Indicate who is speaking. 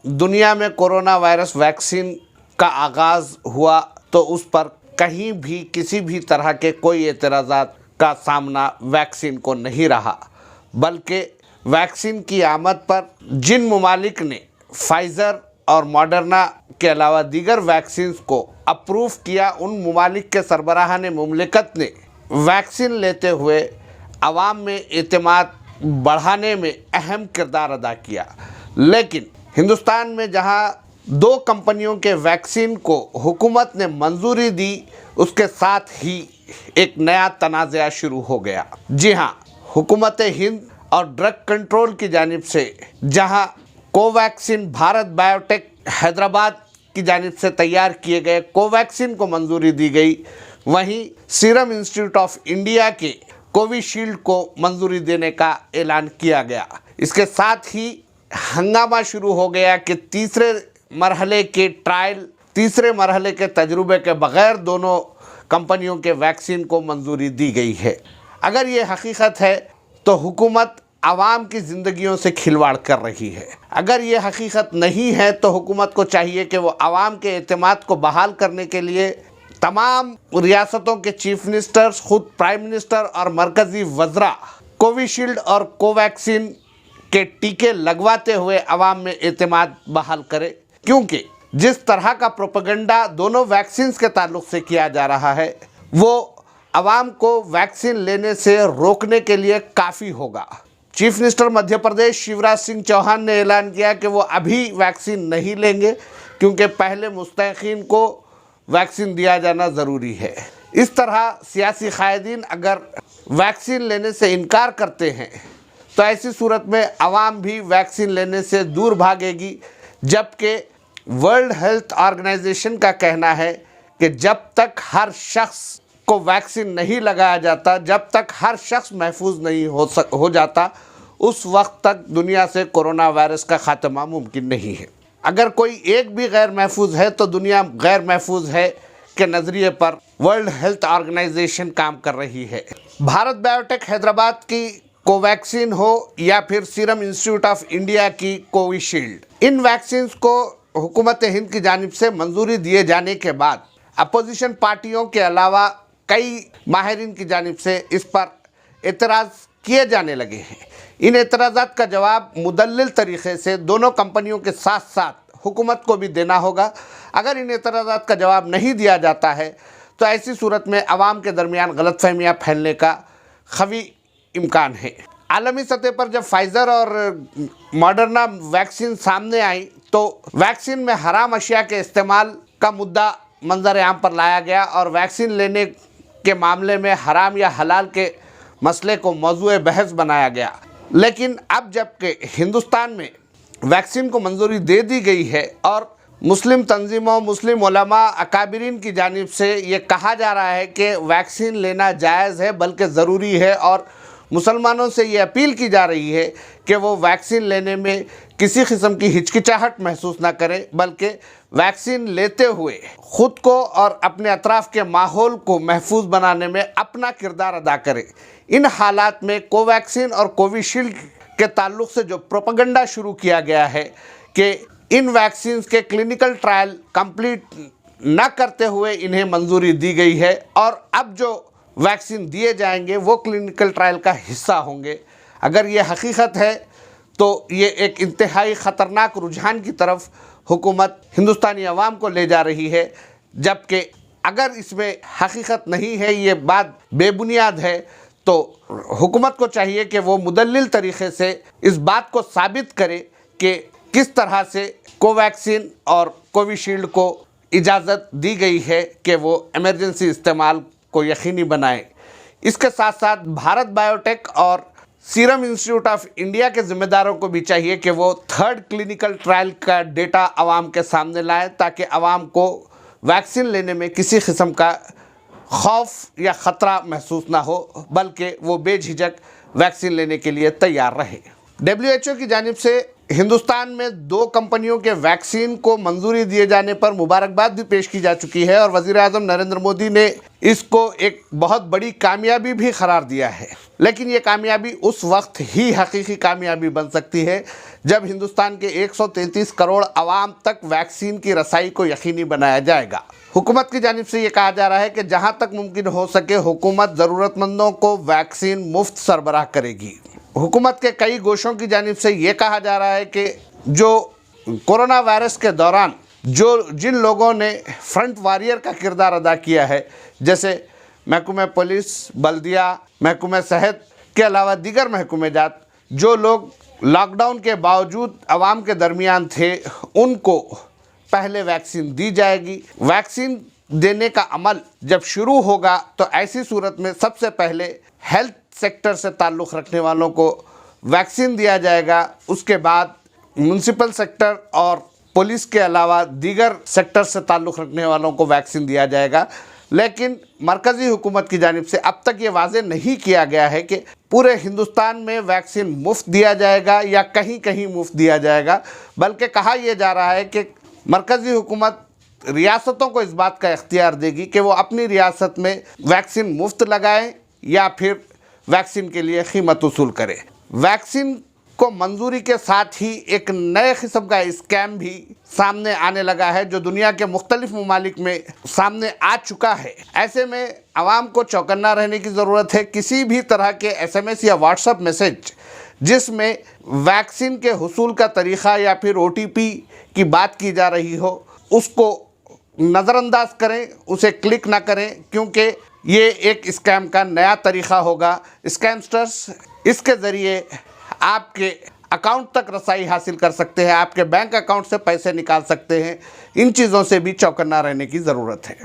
Speaker 1: दुनिया में corona virus vaccine का आगाज़ हुआ तो उस पर कहीं भी किसी भी तरह के कोई एतराज़ात का सामना वैक्सीन को नहीं रहा, बल्कि वैक्सीन की आमद पर जिन ममालिक ने फाइज़र और मॉडर्ना के अलावा दीगर वैक्सीन को अप्रूव किया, उन ममालिक के सरबराहान मुमलिकत ने वैक्सीन लेते हुए आवाम में एतमाद बढ़ाने में अहम किरदार अदा किया। लेकिन हिंदुस्तान में जहां 2 कंपनियों के वैक्सीन को हुकूमत ने मंजूरी दी, उसके साथ ही एक नया तनाज़ा शुरू हो गया। जी हां, हुकूमत हिंद और ड्रग कंट्रोल की जानिब से जहां कोवैक्सीन भारत बायोटेक हैदराबाद की जानिब से तैयार किए गए कोवैक्सीन को मंजूरी दी गई, वहीं सीरम इंस्टीट्यूट ऑफ इंडिया के कोविशील्ड को मंजूरी देने का ऐलान किया गया। इसके साथ ही हंगामा शुरू हो गया कि तीसरे मरहले के तजुर्बे के बगैर दोनों कंपनियों के वैक्सीन को मंजूरी दी गई है। अगर ये हकीकत है तो हुकूमत आवाम की ज़िंदगियों से खिलवाड़ कर रही है। अगर ये हकीकत नहीं है तो हुकूमत को चाहिए कि वो आवाम के एतमाद को बहाल करने के लिए तमाम रियासतों के चीफ मिनिस्टर्स, खुद प्राइम मिनिस्टर और मरकज़ी वज़रा कोविशील्ड और कोवैक्सीन के टीके लगवाते हुए आवाम में एतमाद बहाल करे, क्योंकि जिस तरह का प्रोपेगेंडा दोनों वैक्सीन के ताल्लुक से किया जा रहा है वो आवाम को वैक्सीन लेने से रोकने के लिए काफ़ी होगा। चीफ मिनिस्टर मध्य प्रदेश शिवराज सिंह चौहान ने ऐलान किया कि वो अभी वैक्सीन नहीं लेंगे, क्योंकि पहले मुस्तहिक़ीन को वैक्सीन दिया जाना ज़रूरी है। इस तरह सियासी कायदीन अगर वैक्सीन लेने से इनकार करते हैं तो ऐसी सूरत में आवाम भी वैक्सीन लेने से दूर भागेगी, जबकि वर्ल्ड हेल्थ ऑर्गेनाइजेशन का कहना है कि जब तक हर शख्स को वैक्सीन नहीं लगाया जाता, जब तक हर शख्स महफूज नहीं हो जाता, उस वक्त तक दुनिया से कोरोना वायरस का ख़ात्मा मुमकिन नहीं है। अगर कोई एक भी गैर महफूज है तो दुनिया गैर महफूज है के नज़रिए पर वर्ल्ड हेल्थ ऑर्गेनाइजेशन काम कर रही है। भारत बायोटेक हैदराबाद की कोवैक्सीन हो या फिर सीरम इंस्टीट्यूट ऑफ इंडिया की कोविशील्ड, इन वैक्सीन को हुकूमत हिंद की जानिब से मंजूरी दिए जाने के बाद अपोजिशन पार्टियों के अलावा कई माहिरीन की जानिब से इस पर एतराज़ किए जाने लगे हैं। इन एतराज़ात का जवाब मुदल्लिल तरीक़े से दोनों कंपनियों के साथ साथ हुकूमत को भी देना होगा। अगर इन एतराज़ात का जवाब नहीं दिया जाता है तो ऐसी सूरत में आवाम के दरमियान गलतफहमियाँ फैलने का ख़वी इम्कान है। आलमी सतह पर जब फाइज़र और मॉडर्ना वैक्सीन सामने आई तो वैक्सीन में हराम अशिया के इस्तेमाल का मुद्दा मंजर आम पर लाया गया और वैक्सीन लेने के मामले में हराम या हलाल के मसले को मौजूए बहस बनाया गया। लेकिन अब जबकि हिंदुस्तान में वैक्सीन को मंजूरी दे दी गई है और मुस्लिम तंजीमों, मुस्लिम उलमा, अकाबिरीन की जानिब से ये कहा जा रहा है कि वैक्सीन लेना जायज़ है बल्कि ज़रूरी है, और मुसलमानों से ये अपील की जा रही है कि वो वैक्सीन लेने में किसी किस्म की हिचकिचाहट महसूस ना करें, बल्कि वैक्सीन लेते हुए ख़ुद को और अपने अतराफ़ के माहौल को महफूज बनाने में अपना किरदार अदा करें। इन हालात में कोवैक्सीन और कोविशील्ड के ताल्लुक़ से जो प्रोपेगेंडा शुरू किया गया है कि इन वैक्सीन के क्लिनिकल ट्रायल कंप्लीट न करते हुए इन्हें मंजूरी दी गई है और अब जो वैक्सीन दिए जाएंगे वो क्लिनिकल ट्रायल का हिस्सा होंगे, अगर ये हकीकत है तो ये एक इंतहाई ख़तरनाक रुझान की तरफ हुकूमत हिंदुस्तानी अवाम को ले जा रही है। जबकि अगर इसमें हकीकत नहीं है, ये बात बेबुनियाद है, तो हुकूमत को चाहिए कि वो मुदल्लिल तरीक़े से इस बात को साबित करे कि किस तरह से कोवैक्सीन और कोविशील्ड को इजाज़त दी गई है कि वो इमरजेंसी इस्तेमाल को यकीनी बनाएं। इसके साथ साथ भारत बायोटेक और सीरम इंस्टीट्यूट ऑफ इंडिया के ज़िम्मेदारों को भी चाहिए कि वो 3rd क्लिनिकल ट्रायल का डेटा आवाम के सामने लाएं, ताकि आवाम को वैक्सीन लेने में किसी किस्म का खौफ या ख़तरा महसूस ना हो, बल्कि वो बेझिझक वैक्सीन लेने के लिए तैयार रहे। WHO की जानिब से हिंदुस्तान में 2 कंपनियों के वैक्सीन को मंजूरी दिए जाने पर मुबारकबाद भी पेश की जा चुकी है और वज़ीर आज़म नरेंद्र मोदी ने इसको एक बहुत बड़ी कामयाबी भी करार दिया है। लेकिन ये कामयाबी उस वक्त ही हकीकी कामयाबी बन सकती है जब हिंदुस्तान के 133 करोड़ आवाम तक वैक्सीन की रसाई को यकीनी बनाया जाएगा। हुकूमत की जानिब से ये कहा जा रहा है कि जहाँ तक मुमकिन हो सके हुकूमत ज़रूरतमंदों को वैक्सीन मुफ्त सरबराह करेगी। हुकूमत के कई गोशों की जानिब से ये कहा जा रहा है कि जो कोरोना वायरस के दौरान जिन लोगों ने फ्रंट वॉरियर का किरदार अदा किया है, जैसे महकमे पुलिस, बल्दिया, महकमे सेहत के अलावा दीगर महकमे जात, जो लोग लॉकडाउन के बावजूद आवाम के दरमियान थे, उनको पहले वैक्सीन दी जाएगी। वैक्सीन देने का अमल जब शुरू होगा तो ऐसी सूरत में सबसे पहले हेल्थ सेक्टर से ताल्लुक़ रखने वालों को वैक्सीन दिया जाएगा। उसके बाद म्यूनसिपल सेक्टर और पुलिस के अलावा दीगर सेक्टर से ताल्लुक़ रखने वालों को वैक्सीन दिया जाएगा। लेकिन मरकज़ी हुकूमत की जानिब से अब तक ये वाज़ेह नहीं किया गया है कि पूरे हिंदुस्तान में वैक्सीन मुफ्त दिया जाएगा या कहीं कहीं मुफ्त दिया जाएगा, बल्कि कहा यह जा रहा है कि मरकज़ी हुकूमत रियासतों को इस बात का इख्तियार देगी कि वो अपनी रियासत में वैक्सीन मुफ्त लगाएं या फिर वैक्सीन के लिए कीमत वसूल करें। वैक्सीन को मंजूरी के साथ ही एक नए किस्म का स्कैम भी सामने आने लगा है जो दुनिया के मुख्तलिफ ममालिक में सामने आ चुका है। ऐसे में आवाम को चौकन्ना रहने की ज़रूरत है। किसी भी तरह के SMS या व्हाट्सएप मैसेज जिसमें वैक्सीन के हुसूल का तरीक़ा या फिर OTP की बात की जा रही हो, उसको नज़रअंदाज करें, उसे क्लिक ना करें, क्योंकि ये एक स्कैम का नया तरीक़ा होगा। स्कैमस्टर्स इसके ज़रिए आपके अकाउंट तक रसाई हासिल कर सकते हैं, आपके बैंक अकाउंट से पैसे निकाल सकते हैं। इन चीज़ों से भी चौकन्ना रहने की ज़रूरत है।